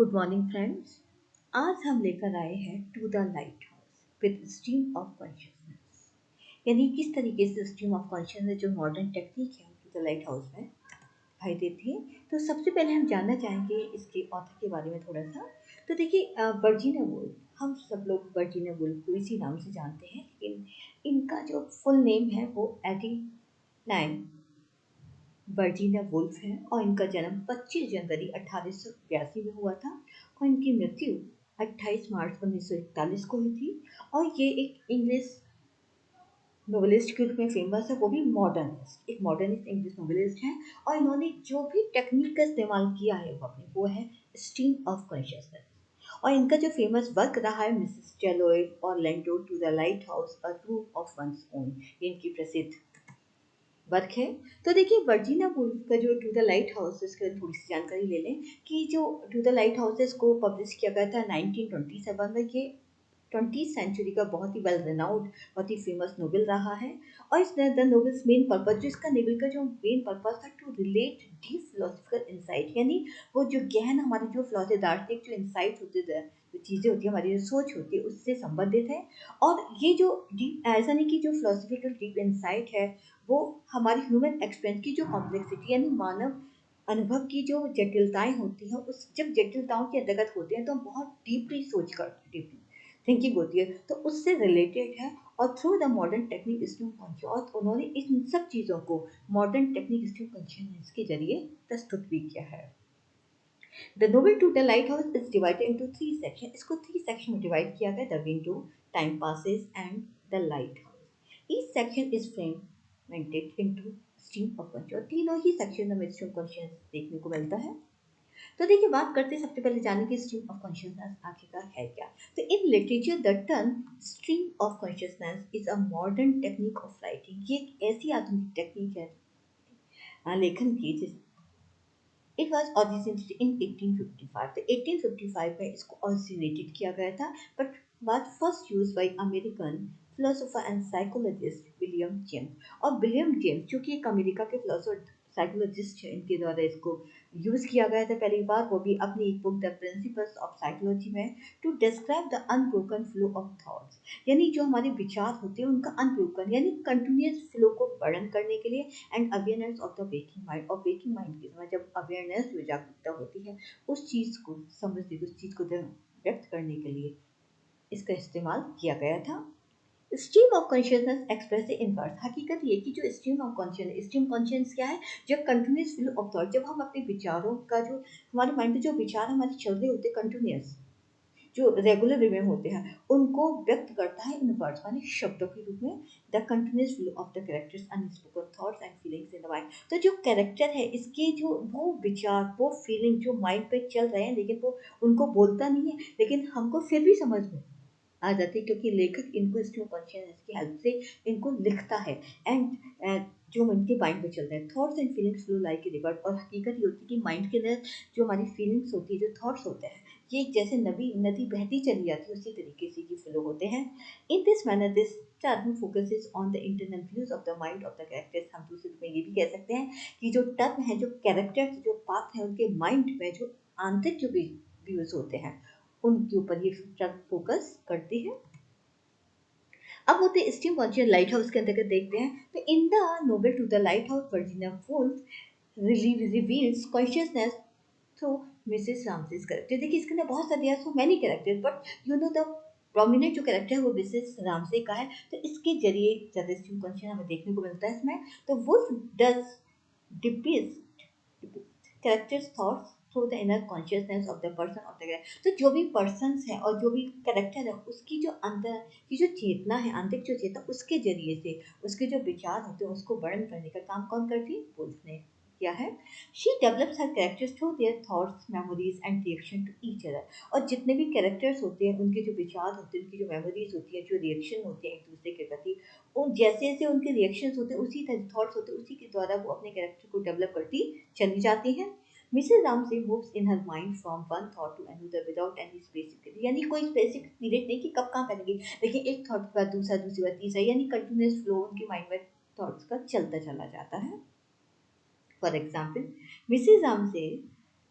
Good morning friends. आज हम लेकर आए हैं to the lighthouse with stream of consciousness. यानी किस तरीके से स्ट्रीम ऑफ कॉन्शियसनेस जो मॉडर्न टेक्निक है टू द लाइट हाउस में दिखाई देती है। तो सबसे पहले हम जानना चाहेंगे इसके ऑथर के बारे में थोड़ा सा। तो देखिए वर्जीनिया वुल्फ, हम सब लोग वर्जीनिया वुल्फ को इसी नाम से जानते हैं, लेकिन इनका जो फुल नेम है वो एडी नाइन वर्जीनिया वुल्फ है और इनका जन्म 25 जनवरी 1882 में हुआ था और इनकी मृत्यु 28 मार्च 1941 को हुई थी। और ये एक इंग्लिश नोवेलिस्ट के रूप में फेमस है, वो भी मॉडर्निस्ट, एक मॉडर्निस्ट इंग्लिश नोवेलिस्ट हैं। और इन्होंने जो भी टेक्निक का इस्तेमाल किया है वो है स्ट्रीम ऑफ कॉन्शियसनेस। और इनका जो फेमस वर्क रहा है Mrs Dalloway Orlando to the lighthouse a room of one's own, ये इनकी प्रसिद्ध वर्क है। तो देखिए वर्जीनिया वुल्फ का जो टू द लाइट हाउस, इसके बारे में थोड़ी सी जानकारी ले लें कि जो टू द लाइट हाउसेस को पब्लिश किया गया था 1927 में। ये 20th सेंचुरी का बहुत ही वेल रेनाउड, बहुत ही फेमस नोवेल रहा है। और इस द नोवेल्स मेन पर्पज, जो इसका नोवेल का जो मेन पर्पज था, to relate deep philosophical insight, यानी वो जो गहन हमारे जो दार्शनिक जो इंसाइट होते थे, जो चीज़ें होती है, हमारी जो सोच होती है, उससे संबंधित है। और ये जो डीप, ऐसा नहीं कि जो फिलोसफिकल डीप इंसाइट है वो हमारी ह्यूमन एक्सपीरियंस की जो कॉम्प्लेक्सिटी, यानी मानव अनुभव की जो जटिलताएं होती हैं, उस जब जटिलताओं के अंतर्गत होते हैं तो हम बहुत डीपली सोच करते, डीपली थिंकिंग होती है, तो उससे रिलेटेड है। और through the modern technique stream conscious, उन्होंने इन सब चीज़ों को मॉडर्न टेक्निक स्ट्रीम कॉन्शियसनेस के जरिए प्रस्तुत भी किया है। The novel to the lighthouse is divided into 3 section. इसको 3 सेक्शन में डिवाइड किया गया, the window, time passes and the lighthouse. Each section is fragmented into stream of conscious. तीनों ही सेक्शन में स्ट्रीम कॉन्शियस देखने को मिलता है। तो देखिए बात करते हैं सबसे पहले जाने की स्ट्रीम ऑफ कॉन्शियसनेस आखिरकार है क्या। तो in literature the term stream of consciousness is a modern technique of writing. ये एक ऐसी आधुनिक टेक्निक है लेखन की जिस इट वॉज ऑरिजिनेटेड इन 1855। तो 1855 में इसको ऑरिजिनेटेड किया गया था, but was first use by American philosopher and psychologist William James. और विलियम जेम्स जो कि एक अमेरिका के फिलोसोफर साइकोलॉजिस्ट है, इनके द्वारा इसको यूज किया गया था पहली बार, वो भी अपनी एक book the principles of psychology में, to describe the unbroken flow of thoughts. यानी जो हमारे विचार होते हैं उनका अनब्रोकन यानी कंटिन्यूअस फ्लो को वर्णन करने के लिए, and awareness of the waking mind. और वेकिंग माइंड के समय जब अवेयरनेस, जो जागरूकता होती है, उस चीज़ को समझने, उस चीज़ को व्यक्त करने के लिए इसका इस्तेमाल किया गया था। Stream of consciousness express in words. हकीकत ये कि जो स्ट्रीम कॉन्शियस क्या है, जब कंटिन्यूअस फ्लो ऑफ थॉट, जब हम अपने विचारों का जो हमारे माइंड में जो विचार हमारे चल रहे होते हैं कंटिन्यूअस, जो रेगुलर वे में होते हैं, उनको व्यक्त करता है इन वर्ड्स, माने शब्दों के रूप में। The continuous flow of the characters unspoken thoughts and feelings in the mind. तो जो कैरेक्टर है इसके जो वो विचार, वो फीलिंग जो माइंड पे चल रहे हैं, लेकिन वो उनको बोलता नहीं है, लेकिन हमको फिर भी समझ में आ जाती है, क्योंकि लेखक इनको स्ट्रीम कॉन्शियसनेस की हेल्प से इनको लिखता है। एंड जो उनके माइंड में चल रहा है, thoughts and feelings flow like a river. और हकीकत ये होती है कि माइंड के अंदर जो हमारी फीलिंग्स होती है, जो थॉट्स होते हैं, ये जैसे नदी बहती चली जाती है, उसी तरीके से ये फ्लो होते हैं। In this manner this term focuses on the internal views of the mind of the characters. हम दूसरे में ये भी कह सकते हैं कि जो टर्म है, जो कैरेक्टर्स, जो पाथ है, उनके माइंड में जो आंतरिक जो व्यूज होते हैं, उनके ऊपर ये टर्म फोकस करती है। अब होते स्टीम कॉन्शियस लाइट हाउस के अंतर्गत देखते हैं। तो in the novel to the lighthouse Virginia Woolf reveals consciousness through Mrs Ramsay's character. देखिए इसके अंदर बहुत सारे so many character, but you know the prominent जो कैरेक्टर है वो मिसेस रामसे का है। तो इसके जरिए ज़्यादा स्टीम कॉन्शियस हमें देखने को मिलता है इसमें। तो Woolf does depict characters thoughts through the inner consciousness of the person of the character. तो जो भी पर्सन्स हैं और जो भी कैरेक्टर है, उसकी जो अंदर की जो चेतना है, आंतरिक जो चेतना, उसके जरिए से उसके जो विचार होते हैं उसको वर्णन करने का काम कौन करती है, वुल्फ ने किया है। She develops her characters through their thoughts, memories and reaction to each other. और जितने भी कैरेक्टर्स होते हैं, उनके जो विचार होते हैं, उनकी जो मेमोरीज होती है, जो रिएक्शन होते हैं एक दूसरे के प्रति, उन जैसे जैसे उनके रिएक्शंस होते हैं, उसी तरह थॉट्स होते हैं, उसी के द्वारा वो अपने कैरेक्टर को डेवलप करती चली जाती हैं। Mrs Ramsay moves in her mind from one thought to another without any specific, यानी कोई स्पेसिफिक पीरियड नहीं कि कब कहाँ करेंगे, लेकिन एक थॉट के बाद दूसरा, दूसरी बार तीसरा, यानी कंटिन्यूअस फ्लो उनके माइंड में थॉट्स का चलता चला जाता है। For example Mrs Ramsay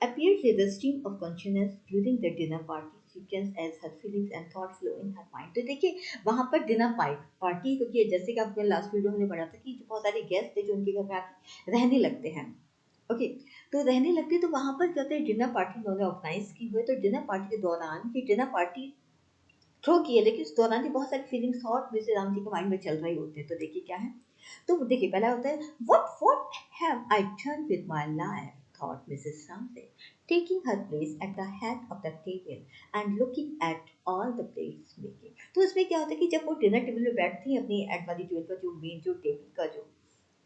appears in the stream of consciousness during the dinner party sequence as her feelings and thoughts flow in her mind. तो देखिए वहाँ पर डिनर पार्टी क्योंकि जैसे कि आपने लास्ट वीडियो में पढ़ा था कि बहुत सारे गेस्ट थे जो उनके घर में आके रहने लगते हैं। ओके तो रहने लगते तो वहाँ पर क्या होता है डिनर पार्टी उन्होंने ऑर्गेनाइज की हुई। तो डिनर पार्टी के दौरान ये डिनर पार्टी थ्रो की है लेकिन उस दौरान भी बहुत सारी feelings thought Mrs Ram ji के माइंड में चल रही होते हैं। तो देखिए क्या है, तो देखिए पहला होता है what have I done with my life, thought Mrs. Ramsay, taking her place at the head of the table and looking at all the plates making। तो इसमें क्या होता है कि जब वो डिनर टेबल पे बैठती है अपनी एड वाली टेबल पर जो मेन जो टेबल का जो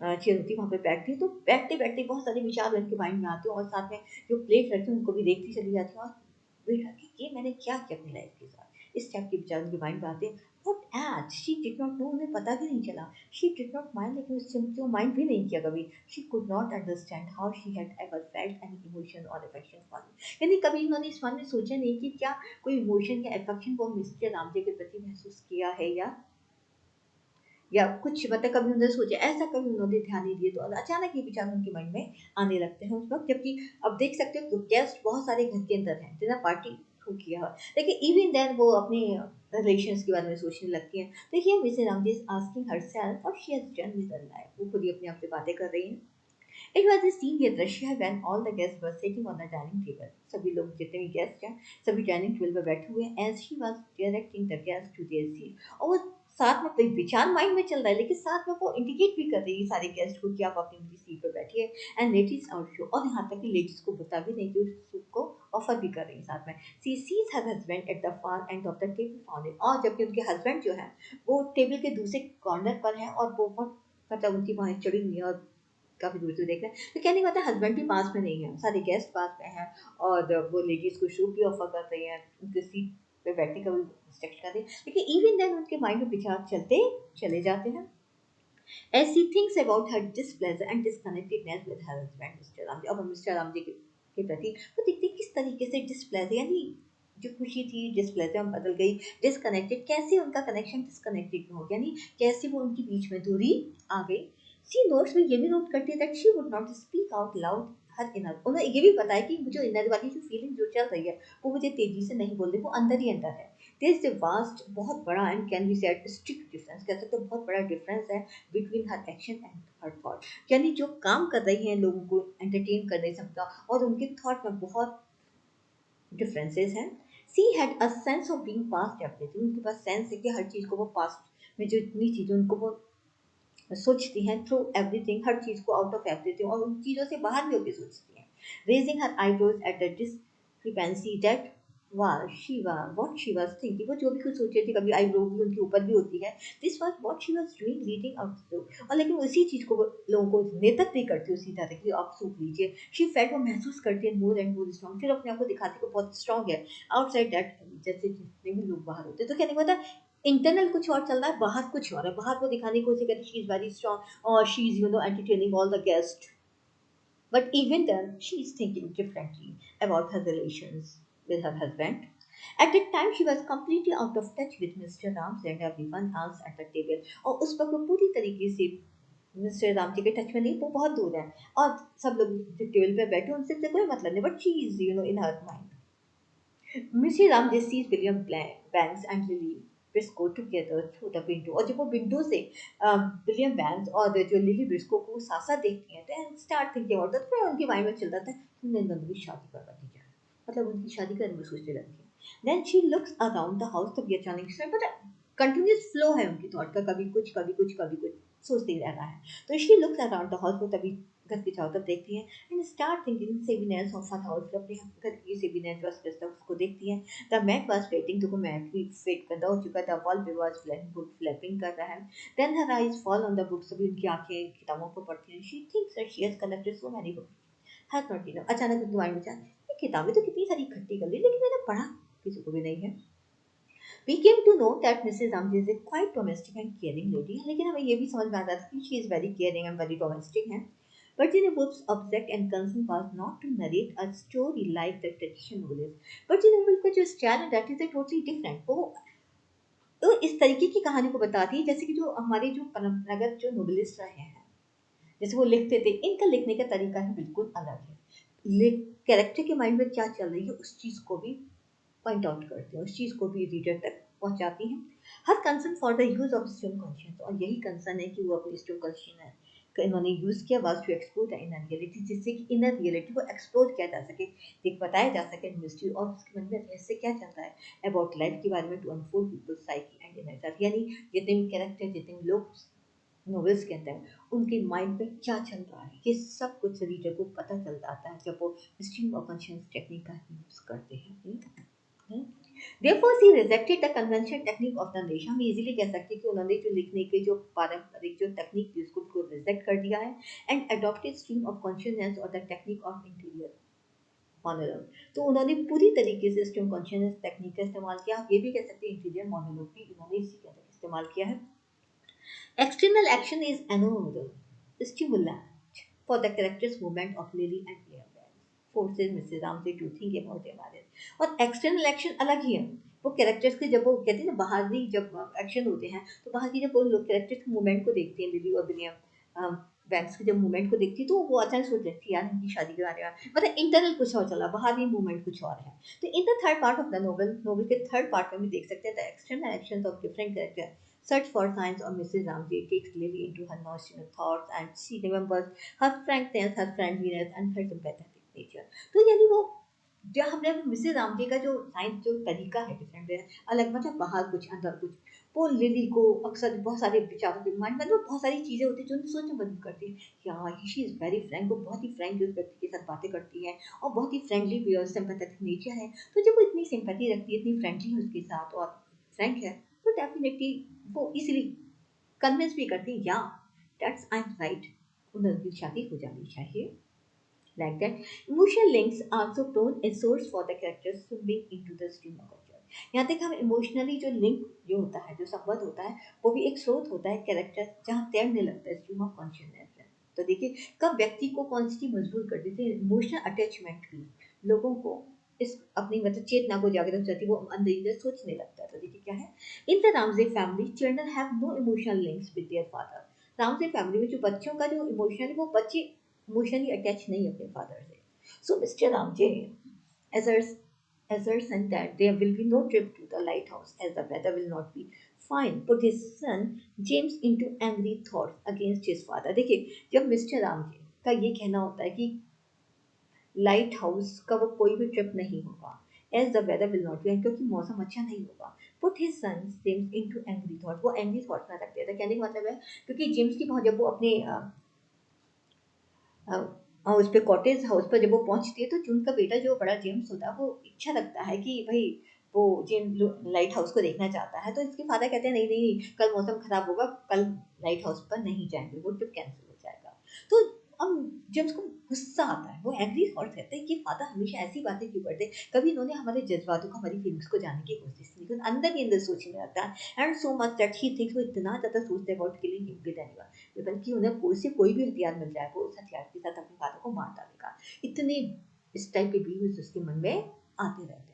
चेयर होती है वहाँ पे बैठती है तो बैठते बैठते बहुत सारे विचार उनके माइंड में आते हैं और साथ में जो प्लेट रखती है उनको भी देखती चली जाती है और बेटा कि ये मैंने क्या किया अपनी लाइफ के साथ, इस टाइप के विचार उनके माइंड में आते हैं। What at? She did not know, उन्हें पता भी नहीं चला। She did not mind, लेकिन उससे वो माइंड भी नहीं किया कभी। She could not understand how she had ever felt any emotion or affection for him। यानी कभी उन्होंने इस बारे में सोचा नहीं कि क्या कोई इमोशन या अफेक्शन वो मिस्टर रामजे के प्रति महसूस किया है या कुछ मतलब कभी उन्होंने सोचा ऐसा, कभी उन्होंने ध्यान नहीं दिया। तो अचानक ये विचार उनके मन में आने लगते हैं उस वक्त, जबकि अब देख सकते हो गेस्ट बहुत सारे घर के अंदर हैं, डिनर पार्टी हो किया है लेकिन इवन देन वो अपने रिलेशंस के बारे में सोचने लगती हैं। देखिए Mrs Ramji is asking herself what she has done with her life, वो खुद ही अपने आप से बातें कर रही हैं। It was a scene in Russia when all the guests were sitting on the dining table। सभी लोग जितने भी गेस्ट हैं सभी डाइनिंग टेबल पर बैठे हुए हैं। as she was directing the guests to their seat, और वो साथ में कोई विचार माइंड में चल रहा है लेकिन साथ में वो इंडिकेट भी कर रही है सारे गेस्ट को कि आप अपनी अपनी सीट पर बैठिए। एंड लेडीज ऑल्सो, और यहाँ तक कि लेडीज को बता भी नहीं कि उस सूप को ऑफर भी कर रही है साथ में। She sees her husband at the far end of the table found it, और जबकि उनके हस्बैंड जो है वो टेबल के दूसरे कॉर्नर पर है और वो बहुत मतलब उनकी बाहें चढ़ी हुई है और काफी दूर से देख रहे हैं। तो कहने का मतलब हस्बैंड भी पास में नहीं है, सारे गेस्ट पास में हैं और वो लेडीज को सूप भी ऑफर कर रही हैं, उनके सीट पे बैठने का भी इंस्ट्रक्शन कर रही है लेकिन इवन देन उनके माइंड में विचार चलते चले जाते हैं। as she thinks about her displeasure and disconnectedness with her husband mister Ramji, अब मिस्टर रामजी के प्रति वो देखते किस तरीके से डिस्प्लेजर यानी जो खुशी थी डिस्प्लेजर में बदल गई, डिस्कनेक्टेड कैसे उनका कनेक्शन डिस्कनेक्टेड हो गया, यानी कैसे वो उनके बीच में दूरी आ गई। सी नोट्स में ये भी नोट करती है that she would not speak out loud her inner, उन्हें ये भी पता है कि जो इनर वाली जो फीलिंग जो चल रही है वो मुझे तेजी से नहीं बोल रही, वो अंदर ही अंदर है। देयर इज अ वास्ट बहुत बड़ा and can be said strict difference, कह सकते हो बहुत बड़ा डिफरेंस है between her action and her thought, यानी जो काम कर रही है लोगों को एंटरटेन कर नहीं सकता और उनके थॉट में बहुत डिफरेंसेस हैं। She had a sense of being past everything, उनके पास सेंस है कि हर चीज़ को वो पास्ट में जो इतनी चीज़ें उनको वो सोचती हैं थ्रू एवरीथिंग, हर चीज़ को आउट ऑफ एवरीथिंग और उन चीज़ों से बाहर भी होकर सोचती हैं। Raising her eyebrows at the discrepancy that what she was thinking, वो जो भी कुछ सोच रही थी, कभी आईब्रो भी उनके ऊपर भी होती है, this was what she was doing reading out the book, और लेकिन उसी चीज़ को वो लोगों को नेतक नहीं करती उसी तरह की आप सूख लीजिए। शी फेल्ट, वो महसूस करती है मोर एंड मोर स्ट्रॉन्ग, फिर अपने आप को दिखाती है बहुत स्ट्रॉन्ग है आउटसाइड दैट, जैसे जितने भी लोग बाहर होते हैं। तो कहने का मतलब इंटरनल कुछ और चल रहा है, बाहर कुछ और है, बाहर वो दिखाने की कोशिश करती शी इज वेरी स्ट्रॉन्ग और she is entertaining all the guest, but even then, she is thinking differently about her relations with her husband. At that time, she was completely out of touch with Mr. Rams and everyone else at the table. और उस वक्त वो पूरी तरीके से mister Ram ji के touch में नहीं, वो बहुत दूर है और सब लोग जो टेबल पे बैठे उनसे कोई मतलब नहीं, but she is in her mind. Mr Ramsay sees William Banks and Lily Briscoe together through the window, और जब वो विंडो से विलियम बैंक्स और जो लिली ब्रिस्को को साथ साथ देखती हैं तो स्टार्ट थिंकिंग अबाउट दैट, फिर उनके माइंड में चलता था कि उन्हें दोनों की शादी करवा दी जाए, मतलब उनकी शादी करने में सोचने लगती है। Then she looks around the house, तब ये अचानक से पता कंटिन्यूस फ्लो है उनकी थॉट का, कभी कुछ कभी कुछ कभी कुछ सोचते ही रहना है। तो she looks around the house, वो तभी घर के चारों तरफ देखती हैं and start thinking shabbiness of her house, अपने घर की सेविनेस जो स्पेस उसको देखती हैं। द मैट वाज वेटिंग, देखो मैट भी फेट गंदा हो चुका था, वॉल पे वाज बुक फ्लैपिंग कर रहा है। Then her eyes fall on the books, अभी उनकी आंखें किताबों पर पड़ती हैं। She thinks that she has collected so many books has not enough, अचानक उनके माइंड में चला ये किताबें तो कितनी सारी इकट्ठी कर ली लेकिन मैंने पढ़ा किसी को भी नहीं है। We came to know that Mrs. Ramji is a quite domestic and caring lady, लेकिन हमें ये भी समझ में आता था कि she is very caring and very domestic है। Virginia Woolf's object and concern was not to narrate a story like the traditional novels। Virginia Woolf का जो स्टाइल है that is a totally different। वो तो इस तरीके की कहानी को बताती है जैसे कि जो हमारे जो परंपरागत जो नोवेलिस्ट रहे हैं जैसे वो लिखते थे, इनका लिखने का तरीका ही बिल्कुल अलग है। कैरेक्टर के माइंड में क्या चल रही है उस चीज को भी पॉइंट आउट करते हैं, उस चीज को भी रीडर तक पहुंचाती हैं। Her concern for the use of stream conscious, और यही कंसर्न है कि वो अपनी स्ट्रीम कॉन्शियस इन्होंने यूज किया was to explore the inner reality, जिससे कि इनर रियलिटी को एक्सप्लोर किया जा सके, एक बताया जा सके मिस्ट्री और उसके मन में रहस्य क्या चल रहा है अबाउट लाइफ के बारे में, to unfold people psyche and inner self, यानी जितने भी कैरेक्टर जितने भी लोग नॉवेल्स के अंदर उनके माइंड में क्या चल रहा है, ये सब कुछ रीडर को पता चल जाता है जब वो स्ट्रीम ऑफ कॉन्शियस टेक्निक का यूज करते हैं। Therefore, she rejected the conventional technique of the nation. हम इजीली कह सकते हैं कि उन्होंने जो लिखने की जो पारंपरिक जो तकनीक थी उसको रिजेक्ट कर दिया है and adopted stream of consciousness और the technique of interior monologue. तो उन्होंने पूरी तरीके से स्ट्रीम कॉन्शियसनेस टेक्निक का इस्तेमाल किया, आप ये भी कह सकते हैं इंटीरियर मोनोलॉग भी उन्होंने इसी के अंदर इस्तेमाल किया है। External action is another stimulant for the character's movement of Lily and Claire. Forces Mrs. Ramsey to think about their marriage. और एक्सटर्नल एक्शन अलग ही है, वो कैरेक्टर्स के जब वो कहते हैं ना बाहरी जब एक्शन होते हैं तो बाहर की जब वो लोग कैरेक्टर्स के मूवमेंट को देखते हैं, लिली और विलियम बैंक्स के जब मूवमेंट को देखती है तो वो अचानक सोच लेती है यार इनकी शादी के बारे में, मतलब इंटरनल कुछ और चला, बाहरी मूवमेंट कुछ और है। तो in the third part of the novel के थर्ड पार्ट में भी देख सकते हैं the external actions of different character search for signs of Mrs. Ramsey takes Lily into her notional thoughts and she remembers her frankness, her friendliness and her sympathetic nature. तो यानी वो जो हमने मिसेज रामजे का जो science जो तरीका है डिफरेंट है, अलग मतलब बाहर कुछ अंदर कुछ, वो लिली को अक्सर बहुत सारे विचारों के माइंड में बहुत सारी चीजें होती है जो उन्हें सोचना बंद करती है कि हाँ शी इज वेरी फ्रैंक, वो बहुत ही फ्रैंक जो उस व्यक्ति के साथ बातें करती है और बहुत ही फ्रेंडली भी और सिंपैथेटिक नेचर है। तो जब वो इतनी सिंपैथी रखती है, इतनी फ्रेंडली है उसके साथ और फ्रैंक है, तो डेफिनेटली वो इजीली कन्विंस भी करती है या दैट्स आई एम राइट, उनकी शादी हो जानी चाहिए। Like that, emotional links are also prone a source for the characters swimming into the stream of culture. यहाँ तक हम इमोशनली जो लिंक जो होता है जो संबंध होता है वो भी एक स्रोत होता है कैरेक्टर जहाँ तैरने लगता है स्ट्रीम ऑफ कॉन्शियसनेस में। तो देखिए कब व्यक्ति को कौन सी चीज मजबूर कर देती है, इमोशनल अटैचमेंट भी लोगों को इस अपनी मतलब चेतना को जागृत करती है, वो अंदर अंदर सोचने लगता है। तो देखिए क्या है, in the Ramsay family children have no emotional links with their father. Ramsay family में जो बच्चों का जो इमोशनल वो बच्चे emotionally attached नहीं अपने father से। So Mr. Ramjay asserts and that there will be no trip to the lighthouse as the weather will not be fine. Put his son James into angry thoughts against his father. देखिए जब mister Ramsay का ये कहना होता है कि light house का वो कोई भी ट्रिप नहीं होगा as the weather will not be, क्योंकि मौसम अच्छा नहीं होगा। Put his son James into angry thought, वो एंग्री थॉट में रख दिया था। कहने का मतलब है क्योंकि जेम्स की बहुत जब वो अपने उस पे कॉटेज हाउस पर जब वो पहुंचती है तो जून का बेटा जो बड़ा जेम्स होता है वो इच्छा रखता है कि भाई वो जेम्स लाइट हाउस को देखना चाहता है। तो इसके फादर कहते हैं नहीं नहीं कल मौसम खराब होगा, कल लाइट हाउस पर नहीं जाएंगे, वो ट्रिप कैंसिल हो जाएगा। तो अब जेम्स को गुस्सा आता है, वो एंग्री थॉट रहता है कि फादर हमेशा ऐसी बातें क्यों करते हैं, कभी इन्होंने हमारे जज्बातों को हमारी फीलिंग्स को जानने की कोशिश नहीं की, अंदर ही अंदर सोचने लगता है। And so much that he thinks, वो इतना ज्यादा सोचते about killing him with anyone, बल्कि उन्हें कोई से कोई भी हथियार मिल जाए वो उस हथियार के साथ अपने फादर को मार डालेगा। इतने इस टाइप के व्यूज उसके मन में आते रहते हैं।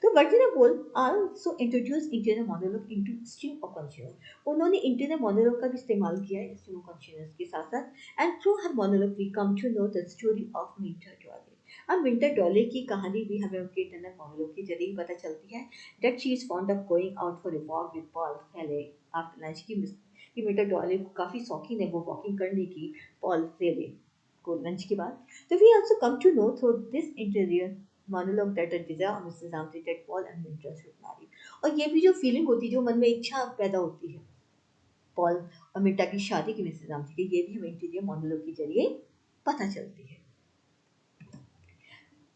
तो वर्जिना बोल also introduce internal monologue into stream of consciousness. उन्होंने इंटरनल मोनोलॉग का भी इस्तेमाल किया है स्ट्रीम ऑफ कॉन्शियसनेस के साथ साथ। And through her monologue we come to know the story of winter Dolly. अब विंटर डॉले की कहानी भी हमें उनके इंटरनल मोनोलॉग के जरिए ही पता चलती है। That she is fond of going out for a walk with Paul Rayleigh after lunch. की विंटर डॉले काफी शौकीन है वो वॉकिंग करने की पॉल रेले को लंच के बाद। तो we also come to know through this interior monologue that a desire of Mrs. Ramsey that Paul and Winter should marry। और ये भी जो फीलिंग होती है जो मन में इच्छा पैदा होती है पॉल और मिंटा की शादी की मिसेस रामजी की, ये भी हमें इंटीरियर मोनोलॉग के जरिए पता चलती है।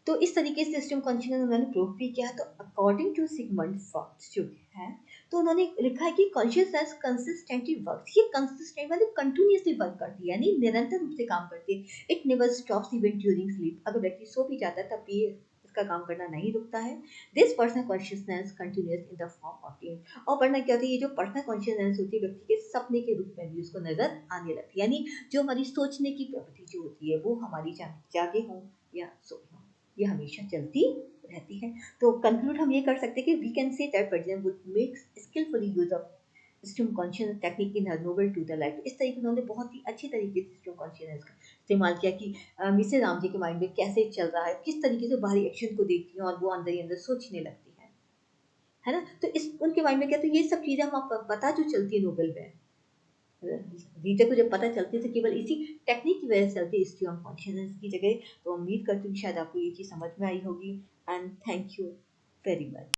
तो इस तरीके से सिस्टम कॉन्शियसनेस उन्होंने प्रूव भी किया। तो अकॉर्डिंग टू सिगमंड फ्रॉइड जो है तो उन्होंने लिखा है कि कॉन्शियसनेस कंसिस्टेंटली वर्क्स, ये कंसिस्टेंट मतलब कंटिन्यूअसली वर्क करती है यानी निरंतर रूप से काम करती है। It never stops even during sleep, अगर व्यक्ति सो भी जाता है तब भी इसका काम करना नहीं रुकता है। This personal consciousness continuous in the form of dream. और वरना क्या होती है, ये जो पर्सनल कॉन्शियसनेस होती है व्यक्ति के सपने के रूप में भी उसको नजर आने लगती है, यानी जो हमारी सोचने की प्रवृत्ति जो होती है वो हमारी जागे हो या सोए हो ये हमेशा चलती रहती है। तो कंक्लूड हम ये कर सकते हैं कि we can say that Virginia वुड make skilfully use of stream consciousness technique in her novel to the life. इस तरीके उन्होंने बहुत ही अच्छी तरीके से स्ट्रीम कॉन्शियसनेस का इस्तेमाल किया कि मिसेज राम जी के माइंड में कैसे चल रहा है, किस तरीके से बाहरी एक्शन को देखती हैं और वो अंदर ही अंदर सोचने लगती है ना? तो इस उनके माइंड में क्या, तो ये सब चीज़ें हम पता जो चलती है नोबेल में, रीडर को जब पता चलती है तो केवल इसी टेक्निक की वजह से चलती है, हिस्ट्री ऑफ कॉन्शियसनेस की जगह। तो उम्मीद करती हूँ कि शायद आपको ये चीज़ समझ में आई होगी, and thank you very much.